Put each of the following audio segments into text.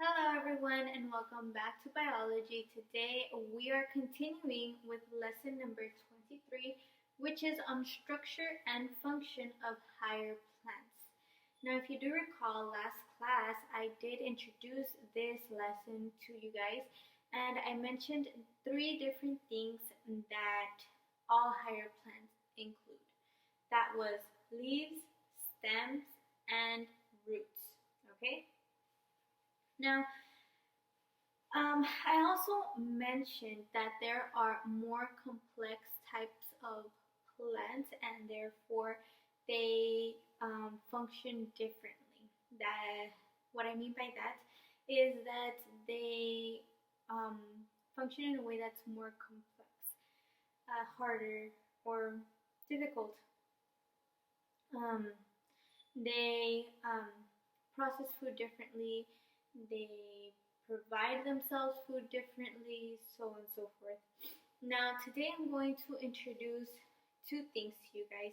Hello everyone and welcome back to biology. Today we are continuing with lesson number 23, which is on structure and function of higher plants. Now if you do recall, last class I did introduce this lesson to you guys and I mentioned three different things that all higher plants include. That was leaves, stems, and roots. Okay? Now, I also mentioned that there are more complex types of plants and therefore they function differently. What I mean by that is that they function in a way that's more complex, harder, or difficult. They process food differently, they provide themselves food differently, so on and so forth. Now, today I'm going to introduce two things to you guys.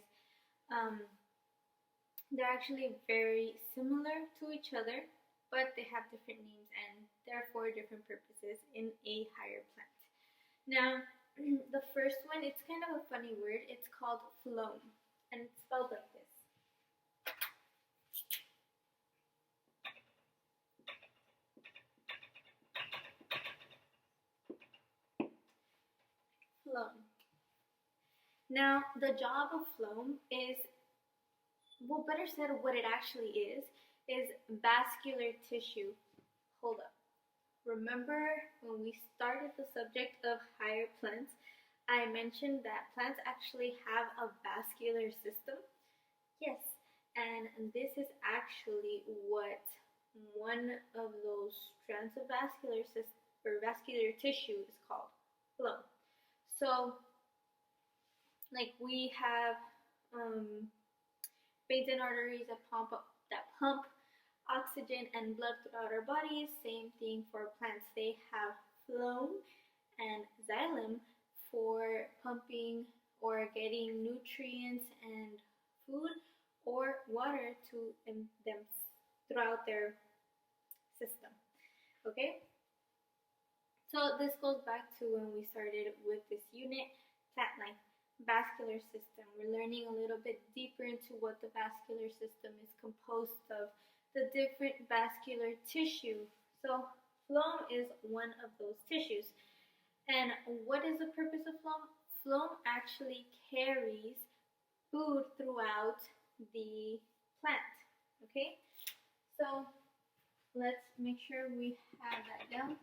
They're actually very similar to each other, but they have different names and therefore different purposes in a higher plant. Now, the first one, it's kind of a funny word. It's called phloem, and it's spelled like this. Phloem. Now, the job of phloem is, well, better said, what it actually is vascular tissue. Hold up. Remember when we started the subject of higher plants, I mentioned that plants actually have a vascular system? Yes, and this is actually what one of those strands of vascular tissue is called, phloem. So, like we have veins and arteries that pump oxygen and blood throughout our bodies. Same thing for plants. They have phloem and xylem for pumping or getting nutrients and food or water to them throughout their system. Okay? So this goes back to when we started with this unit, plant life, vascular system. We're learning a little bit deeper into what the vascular system is composed of, the different vascular tissue. So phloem is one of those tissues. And what is the purpose of phloem? Phloem actually carries food throughout the plant. Okay? So let's make sure we have that down.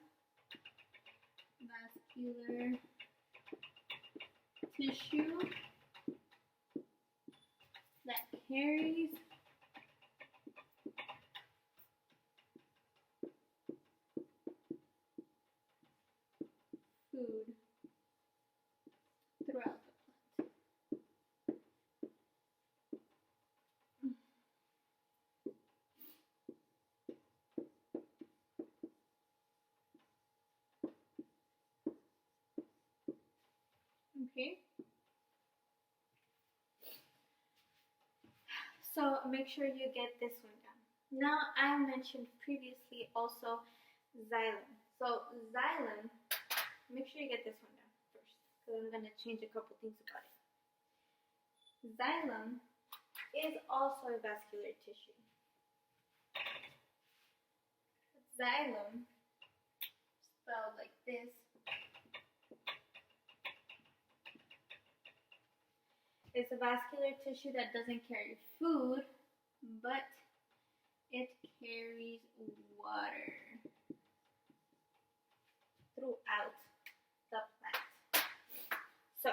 Vascular tissue that carries food throughout the plant. Okay. So make sure you get this one down. Now I mentioned previously also xylem. So xylem, make sure you get this one down first because I'm going to change a couple things about it. Xylem is also a vascular tissue. Xylem, spelled like this, it's a vascular tissue that doesn't carry food, but it carries water throughout the plant. So,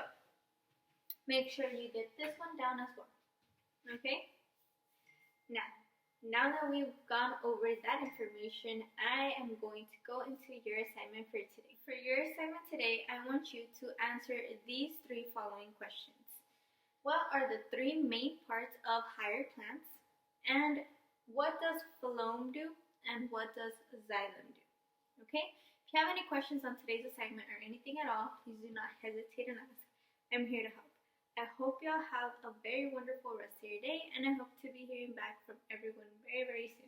make sure you get this one down as well. Okay? Now that we've gone over that information, I am going to go into your assignment for today. For your assignment today, I want you to answer these three following questions. What are the three main parts of higher plants? And what does phloem do? And what does xylem do? Okay? If you have any questions on today's assignment or anything at all, please do not hesitate and ask. I'm here to help. I hope y'all have a very wonderful rest of your day, and I hope to be hearing back from everyone very, very soon.